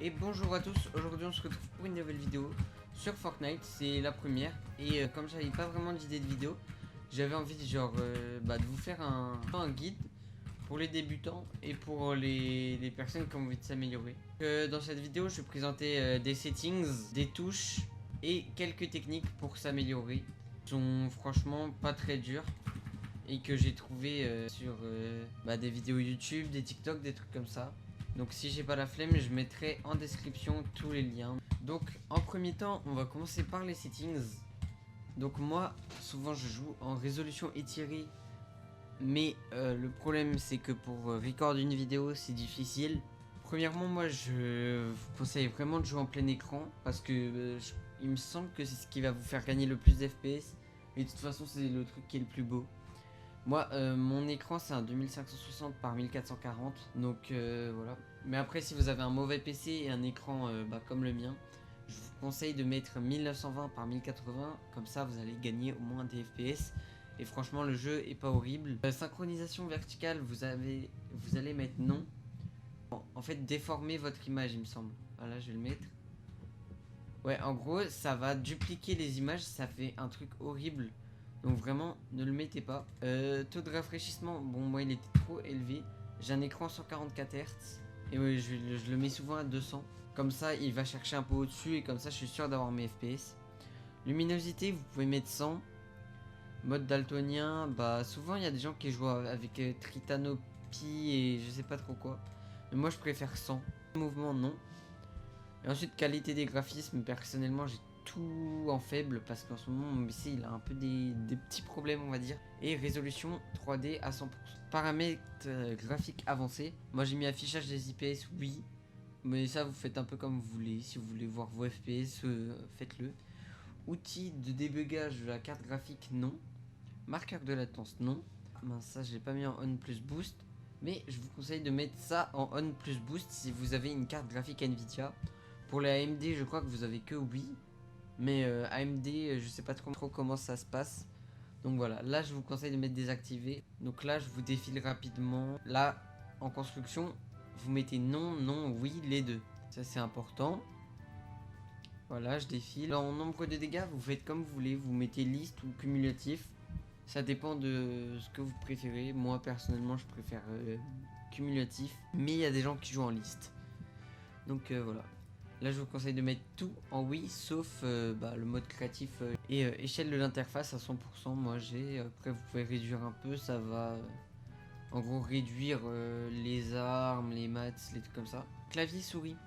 Et bonjour à tous, aujourd'hui on se retrouve pour une nouvelle vidéo sur Fortnite, c'est la première. Et comme j'avais pas vraiment d'idée de vidéo, j'avais envie de vous faire un guide pour les débutants et pour les personnes qui ont envie de s'améliorer. Dans cette vidéo je vais présenter des settings, des touches et quelques techniques pour s'améliorer. Qui sont franchement pas très dures et que j'ai trouvé sur des vidéos YouTube, des TikTok, des trucs comme ça. Donc si j'ai pas la flemme, je mettrai en description tous les liens. Donc en premier temps, on va commencer par les settings. Donc moi, souvent je joue en résolution étirée. Mais le problème c'est que pour record une vidéo, c'est difficile. Premièrement, moi je vous conseille vraiment de jouer en plein écran. Parce que il me semble que c'est ce qui va vous faire gagner le plus d'FPS. Et de toute façon, c'est le truc qui est le plus beau. Moi, mon écran c'est un 2560 par 1440, donc voilà. Mais après, si vous avez un mauvais PC et un écran comme le mien, je vous conseille de mettre 1920 par 1080, comme ça vous allez gagner au moins des FPS. Et franchement, le jeu est pas horrible. Synchronisation verticale, vous allez mettre non. En fait, déformer votre image, il me semble. Voilà, je vais le mettre. Ouais, en gros, ça va dupliquer les images, ça fait un truc horrible. Donc vraiment, ne le mettez pas. Taux de rafraîchissement, bon moi il était trop élevé. J'ai un écran 144 Hz. Et ouais, je le mets souvent à 200. Comme ça, il va chercher un peu au-dessus et comme ça, je suis sûr d'avoir mes FPS. Luminosité, vous pouvez mettre 100. Mode daltonien, souvent il y a des gens qui jouent avec Tritanopie et je sais pas trop quoi. Mais moi je préfère 100. Mouvement, non. Et ensuite, qualité des graphismes, personnellement j'ai tout en faible parce qu'en ce moment mon PC il a un peu des petits problèmes, on va dire. Et résolution 3D à 100%. Paramètres graphiques avancés, moi j'ai mis affichage des IPS, oui, mais ça vous faites un peu comme vous voulez. Si vous voulez voir vos FPS, faites-le. Outils de débugage de la carte graphique, non. Marqueur de latence, non. Ça je l'ai pas mis en on plus boost, mais je vous conseille de mettre ça en on plus boost si vous avez une carte graphique Nvidia. Pour les AMD, je crois que vous avez que oui. Mais AMD, je sais pas trop comment ça se passe. Donc voilà, là je vous conseille de mettre désactivé. Donc là je vous défile rapidement. Là, en construction, vous mettez non, non, oui, les deux. Ça c'est important. Voilà, je défile. En nombre de dégâts, vous faites comme vous voulez. Vous mettez liste ou cumulatif. Ça dépend de ce que vous préférez. Moi personnellement, je préfère cumulatif. Mais il y a des gens qui jouent en liste. Donc voilà. Là je vous conseille de mettre tout en oui, sauf le mode créatif et échelle de l'interface à 100%. Moi j'ai, après vous pouvez réduire un peu, ça va en gros réduire les armes, les maths, les trucs comme ça. Clavier souris,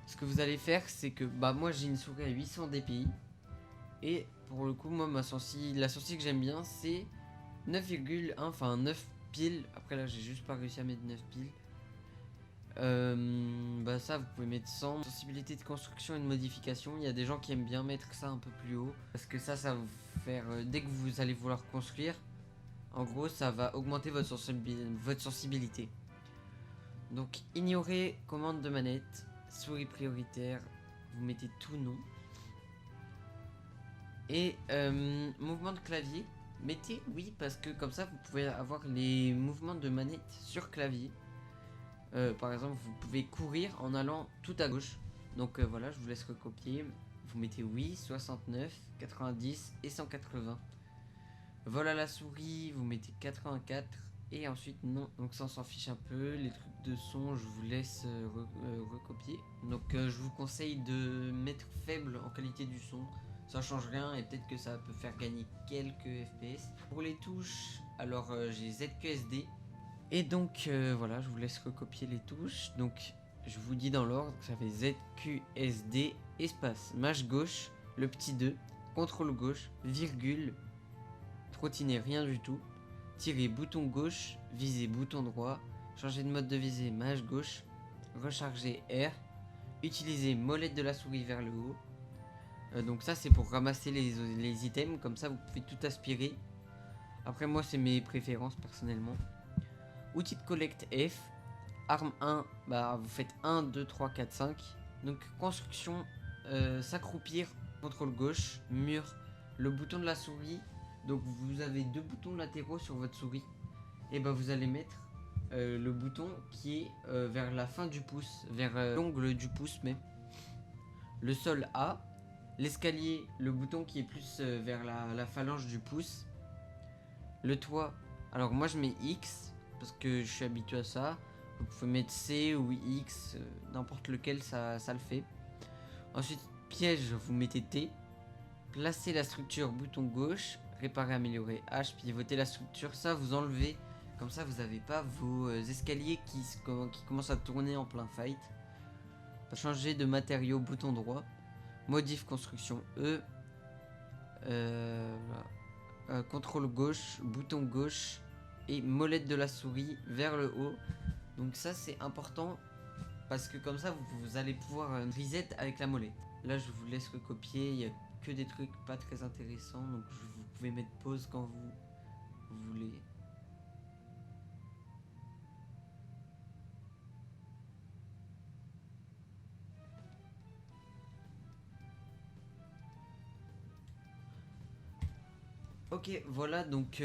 ce que vous allez faire c'est que moi j'ai une souris à 800 dpi. Et pour le coup moi la sensi que j'aime bien c'est 9,1, enfin 9 piles. Après là j'ai juste pas réussi à mettre 9 piles. Ça vous pouvez mettre 100. Sensibilité de construction et de modification, il y a des gens qui aiment bien mettre ça un peu plus haut parce que ça va vous faire dès que vous allez vouloir construire, en gros ça va augmenter votre sensibilité. Donc ignorer commande de manette, souris prioritaire, vous mettez tout non. Et mouvement de clavier, mettez oui parce que comme ça vous pouvez avoir les mouvements de manette sur clavier. Par exemple, vous pouvez courir en allant tout à gauche. Donc voilà, je vous laisse recopier. Vous mettez oui, 69, 90 et 180. Vol à la souris, vous mettez 84 et ensuite non. Donc ça on s'en fiche un peu. Les trucs de son, je vous laisse recopier. Donc je vous conseille de mettre faible en qualité du son. Ça change rien et peut-être que ça peut faire gagner quelques FPS. Pour les touches, alors j'ai ZQSD. Et donc voilà, je vous laisse recopier les touches. Donc je vous dis dans l'ordre, ça fait ZQSD, espace, mâche gauche, le petit 2, contrôle gauche, virgule, trottiner rien du tout, tirer bouton gauche, viser bouton droit, changer de mode de visée, mâche gauche, recharger R, utiliser molette de la souris vers le haut. Donc ça c'est pour ramasser les items, comme ça vous pouvez tout aspirer. Après moi c'est mes préférences personnellement. Outil de collecte F, arme 1, vous faites 1, 2, 3, 4, 5. Donc construction, s'accroupir, contrôle gauche, mur, le bouton de la souris. Donc vous avez deux boutons latéraux sur votre souris. Et vous allez mettre le bouton qui est vers la fin du pouce, vers l'ongle du pouce même. Le sol A, l'escalier, le bouton qui est plus vers la phalange du pouce. Le toit, alors moi je mets X parce que je suis habitué à ça. Vous pouvez mettre C ou X, n'importe lequel, ça le fait. Ensuite, piège, vous mettez T. Placez la structure, bouton gauche. Réparer, améliorer, H. Pivoter la structure, ça vous enlevez. Comme ça, vous n'avez pas vos escaliers qui commencent à tourner en plein fight. Changer de matériau, bouton droit. Modif construction E. Contrôle gauche, bouton gauche. Et molette de la souris vers le haut. Donc ça c'est important parce que comme ça vous allez pouvoir reset avec la molette. Là je vous laisse recopier, il n'y a que des trucs pas très intéressants, donc vous pouvez mettre pause quand vous voulez. Ok, voilà, donc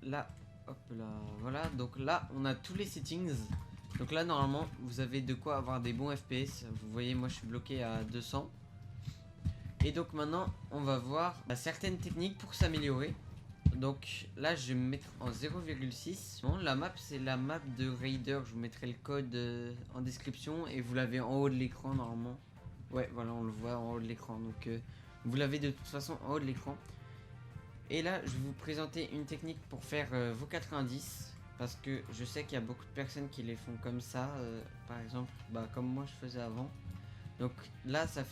là, hop là, voilà, donc là on a tous les settings. Donc là normalement vous avez de quoi avoir des bons FPS. Vous voyez, moi je suis bloqué à 200. Et donc maintenant on va voir certaines techniques pour s'améliorer. Donc là je vais me mettre en 0,6. Bon, la map c'est la map de Raider. Je vous mettrai le code en description. Et vous l'avez en haut de l'écran normalement. Ouais voilà, on le voit en haut de l'écran. Donc vous l'avez de toute façon en haut de l'écran. Et là je vais vous présenter une technique pour faire vos 90. Parce que je sais qu'il y a beaucoup de personnes qui les font comme ça. Par exemple comme moi je faisais avant. Donc là ça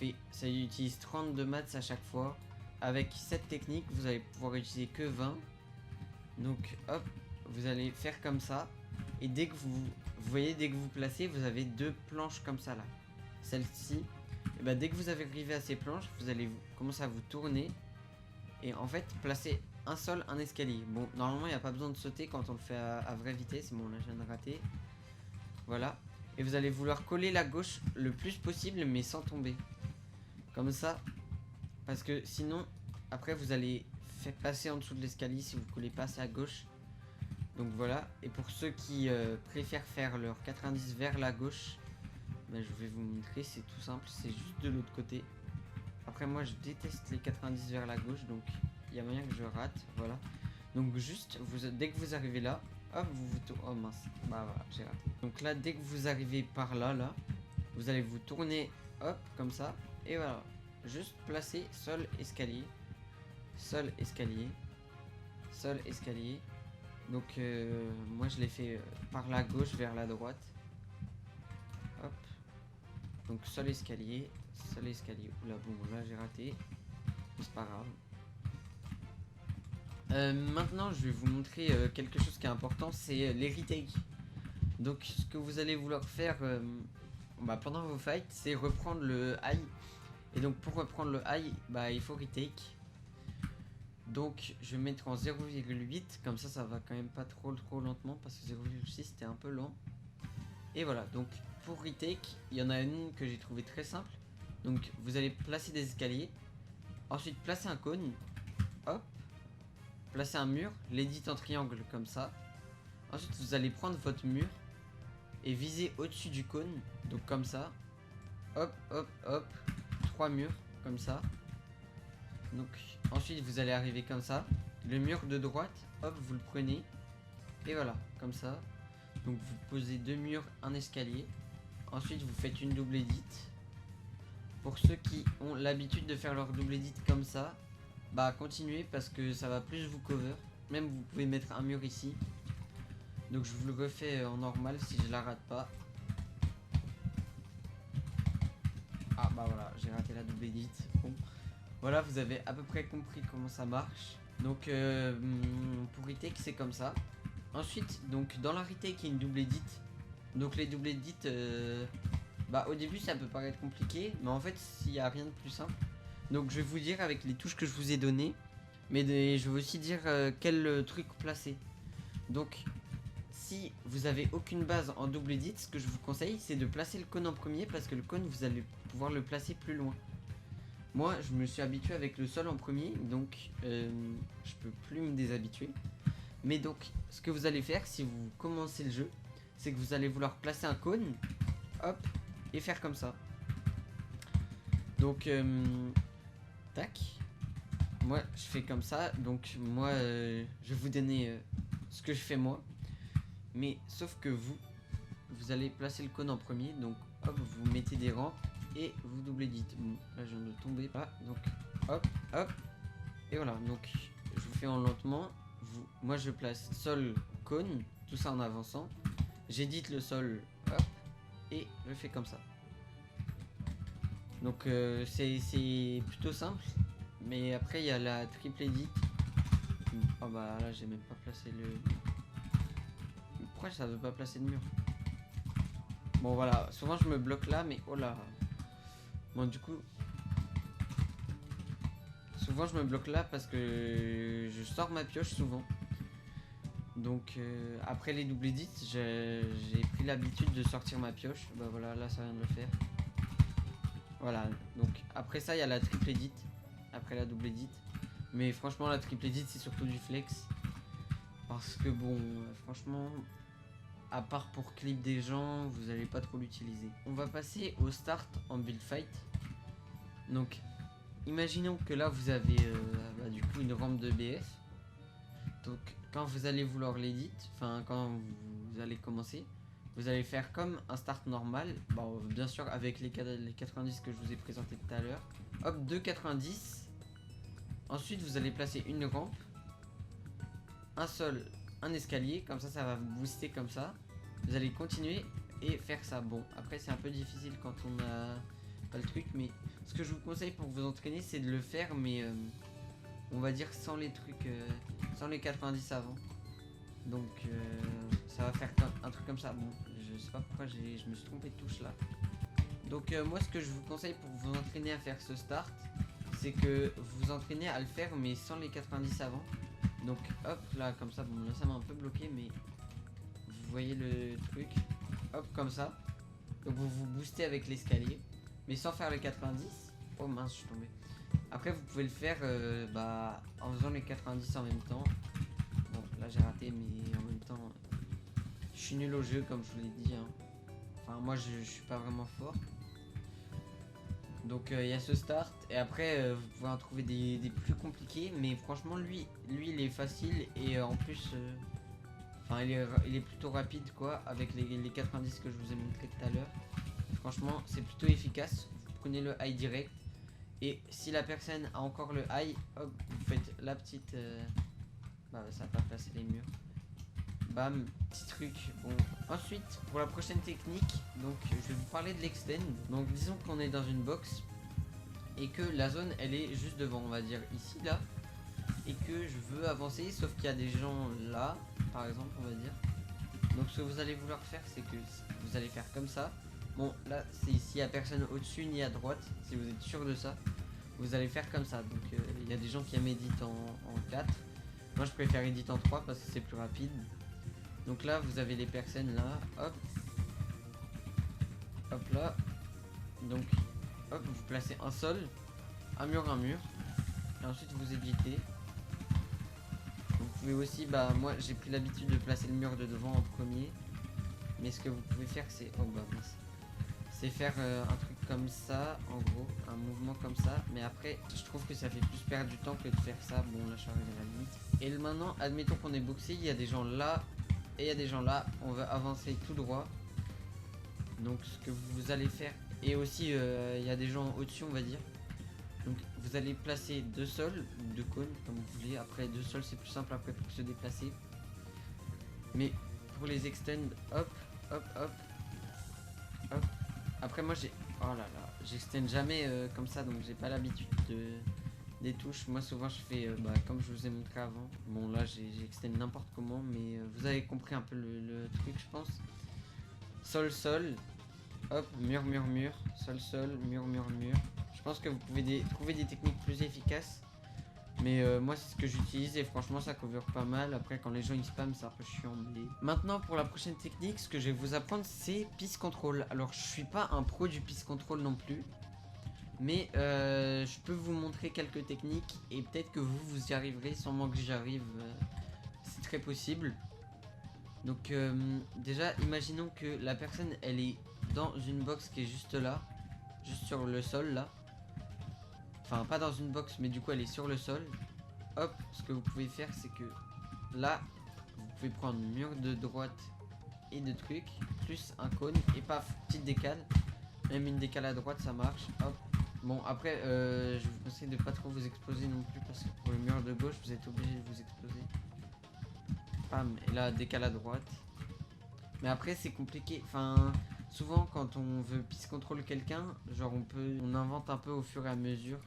utilise 32 maths à chaque fois. Avec cette technique vous allez pouvoir utiliser que 20. Donc hop, vous allez faire comme ça. Et dès que vous voyez, dès que vous placez, vous avez deux planches comme ça là. Celle-ci, et dès que vous avez arrivé à ces planches, vous allez commencer à vous tourner. Et en fait placer un sol, un escalier. Bon normalement il n'y a pas besoin de sauter quand on le fait à vraie vitesse. Bon là je viens de rater. Voilà. Et vous allez vouloir coller la gauche le plus possible mais sans tomber. Comme ça. Parce que sinon après vous allez faire passer en dessous de l'escalier si vous collez pas assez à gauche. Donc voilà. Et pour ceux qui préfèrent faire leur 90 vers la gauche, je vais vous montrer, c'est tout simple, c'est juste de l'autre côté. Après moi je déteste les 90 vers la gauche, donc il y a moyen que je rate. Voilà. Donc juste dès que vous arrivez là, hop, oh mince, voilà, j'ai raté. Donc là dès que vous arrivez par là, vous allez vous tourner, hop, comme ça. Et voilà. Juste placer sol, escalier. Sol, escalier. Sol, escalier. Donc moi je l'ai fait par la gauche vers la droite. Hop. Donc sol, escalier. Sol, escalier. Oula, bon, là j'ai raté. C'est pas grave. Maintenant je vais vous montrer quelque chose qui est important, c'est les retakes. Donc ce que vous allez vouloir faire pendant vos fights, c'est reprendre le high. Et donc pour reprendre le high, il faut retake. Donc je vais mettre en 0,8, comme ça va quand même pas trop lentement, parce que 0,6 c'était un peu lent. Et voilà, donc pour retake, il y en a une que j'ai trouvé très simple. Donc vous allez placer des escaliers, ensuite placer un cône, hop, placer un mur, l'édit en triangle comme ça. Ensuite vous allez prendre votre mur et viser au-dessus du cône, donc comme ça. Hop, hop, hop, 3 murs comme ça. Donc ensuite vous allez arriver comme ça. Le mur de droite, hop, vous le prenez. Et voilà, comme ça. Donc vous posez deux murs, un escalier. Ensuite vous faites une double edit. Pour ceux qui ont l'habitude de faire leur double edit comme ça, continuez parce que ça va plus vous cover. Même vous pouvez mettre un mur ici. Donc je vous le refais en normal si je la rate pas. Ah voilà, j'ai raté la double edit. Bon. Voilà, vous avez à peu près compris comment ça marche. Donc pour retake c'est comme ça. Ensuite donc dans la retake il y a une double edit. Donc les double edit au début ça peut paraître compliqué, mais en fait il n'y a rien de plus simple. Donc je vais vous dire avec les touches que je vous ai données, mais je vais aussi dire quel truc placer. Donc si vous avez aucune base en double edit, ce que je vous conseille c'est de placer le cône en premier, parce que le cône vous allez pouvoir le placer plus loin. Moi je me suis habitué avec le sol en premier, donc je peux plus me déshabituer. Mais donc ce que vous allez faire si vous commencez le jeu, c'est que vous allez vouloir placer un cône, hop, et faire comme ça. Donc tac, moi je fais comme ça. Donc moi je vais vous donner ce que je fais moi, mais sauf que vous allez placer le cône en premier. Donc hop, vous mettez des rampes et vous doublez dites. Bon, là je viens de tomber pas, donc hop hop, et voilà. Donc je vous fais en lentement. Moi je place sol, cône, tout ça en avançant. J'édite le sol, hop, et je fais comme ça. Donc c'est plutôt simple. Mais après il y a la triple edit. Oh bah là j'ai même pas placé le... Pourquoi ça veut pas placer de mur? Bon voilà, souvent je me bloque là, mais oh là. Bon du coup... Souvent je me bloque là parce que je sors ma pioche souvent. Donc après les double edits, j'ai pris l'habitude de sortir ma pioche. Bah voilà, là ça vient de le faire. Voilà, donc après ça il y a la triple edit. Après la double edit. Mais franchement la triple edit c'est surtout du flex. Parce que bon, franchement, à part pour clip des gens, vous allez pas trop l'utiliser. On va passer au start en build fight. Donc imaginons que là vous avez bah, du coup une rampe de BF. Donc quand vous allez vouloir l'edit, enfin quand vous allez commencer, vous allez faire comme un start normal. Bon, bien sûr avec les 90 que je vous ai présenté tout à l'heure. Hop, 2,90. Ensuite vous allez placer une rampe, un sol, un escalier, comme ça va vous booster comme ça. Vous allez continuer et faire ça. Bon, après c'est un peu difficile quand on a pas le truc, mais ce que je vous conseille pour vous entraîner c'est de le faire, mais on va dire sans les trucs, sans les 90 avant. Donc ça va faire un truc comme ça. Bon, je sais pas pourquoi je me suis trompé de touche là. Donc moi ce que je vous conseille pour vous entraîner à faire ce start, c'est que vous vous entraînez à le faire mais sans les 90 avant. Donc hop là comme ça, bon là ça m'a un peu bloqué, mais vous voyez le truc, hop comme ça. Donc vous vous boostez avec l'escalier, mais sans faire les 90. Oh mince, je suis tombé. Après vous pouvez le faire bah, en faisant les 90 en même temps. Bon là j'ai raté, mais en même temps je suis nul au jeu comme je vous l'ai dit hein. Enfin moi je suis pas vraiment fort. Donc il y a ce start et après vous pouvez en trouver des plus compliqués, mais franchement lui il est facile et en plus enfin il est plutôt rapide quoi, avec les 90 que je vous ai montré tout à l'heure. Franchement c'est plutôt efficace. Vous prenez le high direct et si la personne a encore le high, hop, vous faites la petite bah ça va pas placer les murs. Bam, petit truc. Bon, ensuite pour la prochaine technique, donc je vais vous parler de l'extend. Donc disons qu'on est dans une box et que la zone elle est juste devant, on va dire ici là, et que je veux avancer, sauf qu'il y a des gens là par exemple, on va dire. Donc ce que vous allez vouloir faire, c'est que vous allez faire comme ça. Bon là c'est ici, il n'y a personne au-dessus ni à droite, si vous êtes sûr de ça, vous allez faire comme ça. Donc il y a des gens qui aiment edit en 4, moi je préfère edit en 3 parce que c'est plus rapide. Donc là vous avez les personnes là, hop, hop là, donc hop vous placez un sol, un mur, et ensuite vous éditez. Vous pouvez aussi, bah moi j'ai pris l'habitude de placer le mur de devant en premier, mais ce que vous pouvez faire c'est, oh bah mince, c'est faire un truc comme ça, en gros, un mouvement comme ça, mais après je trouve que ça fait plus perdre du temps que de faire ça. Bon là je suis arrivé à la limite. Et maintenant admettons qu'on est boxé, il y a des gens là et il y a des gens là, on va avancer tout droit. Donc ce que vous allez faire, et aussi il y a des gens au-dessus on va dire. Donc vous allez placer deux sols, deux cônes comme vous voulez. Après deux sols c'est plus simple après pour se déplacer. Mais pour les extend, hop, hop, hop, hop. Après moi j'ai, oh là là, j'extend jamais comme ça, donc j'ai pas l'habitude des touches. Moi souvent je fais bah, comme je vous ai montré avant. Bon là j'extend n'importe comment, mais vous avez compris un peu le truc je pense. Sol, sol, hop, mur, mur, mur, sol, sol, mur, mur, mur. Je pense que vous pouvez trouver des techniques plus efficaces. Mais moi c'est ce que j'utilise et franchement ça cover pas mal. Après quand les gens ils spam c'est un peu chiant. Mais... Maintenant pour la prochaine technique, ce que je vais vous apprendre c'est piece control. Alors je suis pas un pro du piece control non plus, mais je peux vous montrer quelques techniques et peut-être que vous y arriverez sans moi que j'y arrive. C'est très possible. Donc déjà imaginons que la personne elle est dans une box qui est juste là, juste sur le sol là. Enfin pas dans une box mais du coup elle est sur le sol. Hop, ce que vous pouvez faire c'est que là vous pouvez prendre mur de droite et de trucs, plus un cône et paf, petite décale. Même une décale à droite ça marche. Hop. Bon après je vous conseille de pas trop vous exploser non plus parce que pour le mur de gauche vous êtes obligé de vous exploser. Pam, et là décale à droite. Mais après c'est compliqué. Enfin souvent quand on veut peace control quelqu'un, genre on invente un peu au fur et à mesure.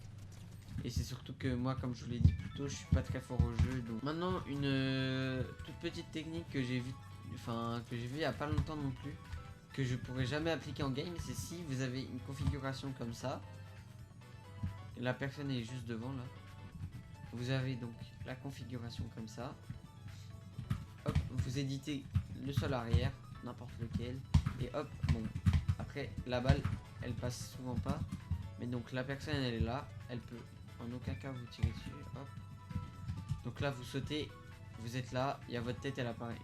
Et c'est surtout que moi comme je vous l'ai dit plus tôt, je suis pas très fort au jeu. Donc maintenant une toute petite technique que j'ai vue, enfin que j'ai vue il y a pas longtemps non plus, que je pourrais jamais appliquer en game, c'est si vous avez une configuration comme ça. La personne est juste devant là. Vous avez donc la configuration comme ça. Hop, vous éditez le sol arrière, n'importe lequel. Et hop, bon. Après, la balle, elle passe souvent pas. Mais donc la personne, elle est là. Elle peut en aucun cas vous tirer dessus. Hop. Donc là, vous sautez. Vous êtes là. Il y a votre tête, elle apparaît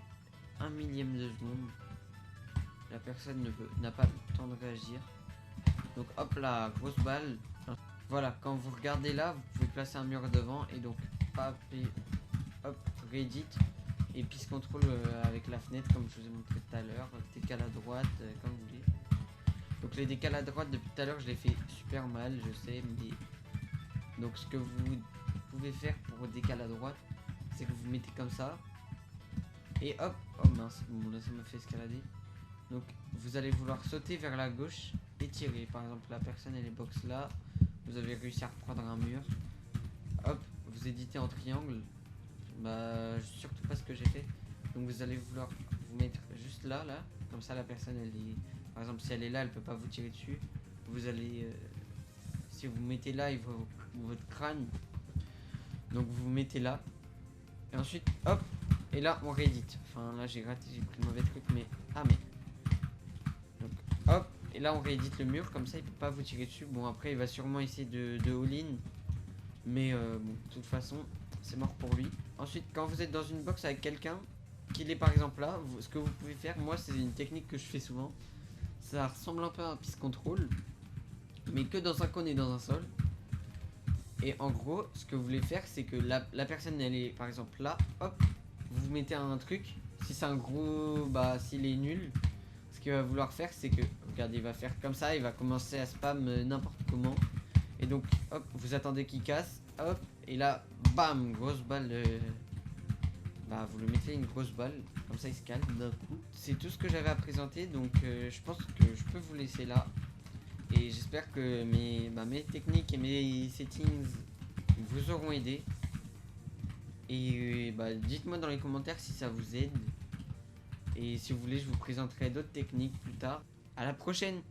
1/1000 de seconde. La personne n'a pas le temps de réagir. Donc hop là, grosse balle. Voilà, quand vous regardez là, vous pouvez placer un mur devant et donc hop, réédit et peace control avec la fenêtre comme je vous ai montré tout à l'heure, décale à droite, comme vous voulez. Donc les décales à droite depuis tout à l'heure je les fais super mal, je sais, mais donc ce que vous pouvez faire pour décale à droite, c'est que vous mettez comme ça et hop, oh mince, bon là ça m'a fait escalader. Donc vous allez vouloir sauter vers la gauche et tirer. Par exemple la personne elle est box là. Vous avez réussi à reprendre un mur. Hop, vous éditez en triangle. Bah, surtout pas ce que j'ai fait. Donc vous allez vouloir vous mettre juste là, là. Comme ça la personne elle est... Par exemple si elle est là, elle peut pas vous tirer dessus. Vous allez... si vous mettez là, il voit votre crâne. Donc vous vous mettez là. Et ensuite, hop. Et là on réédite. Enfin là j'ai raté, j'ai pris le mauvais truc. Mais... Ah mais... Donc hop. Et là on réédite le mur, comme ça il peut pas vous tirer dessus. Bon après il va sûrement essayer de all-in. Mais bon, de toute façon c'est mort pour lui. Ensuite quand vous êtes dans une box avec quelqu'un, qu'il est par exemple là, ce que vous pouvez faire, moi c'est une technique que je fais souvent. Ça ressemble un peu à un peace control, mais que dans un cône et dans un sol. Et en gros ce que vous voulez faire c'est que la personne elle est par exemple là, hop, vous mettez un truc. Si c'est un gros, bah s'il est nul, ce qu'il va vouloir faire c'est que, regardez, il va faire comme ça, il va commencer à spam n'importe comment. Et donc hop, vous attendez qu'il casse, hop, et là, bam, grosse balle, bah vous le mettez une grosse balle, comme ça il se calme d'un coup. C'est tout ce que j'avais à présenter, donc je pense que je peux vous laisser là. Et j'espère que mes techniques et mes settings vous auront aidé. Et bah dites-moi dans les commentaires si ça vous aide. Et si vous voulez, je vous présenterai d'autres techniques plus tard. À la prochaine!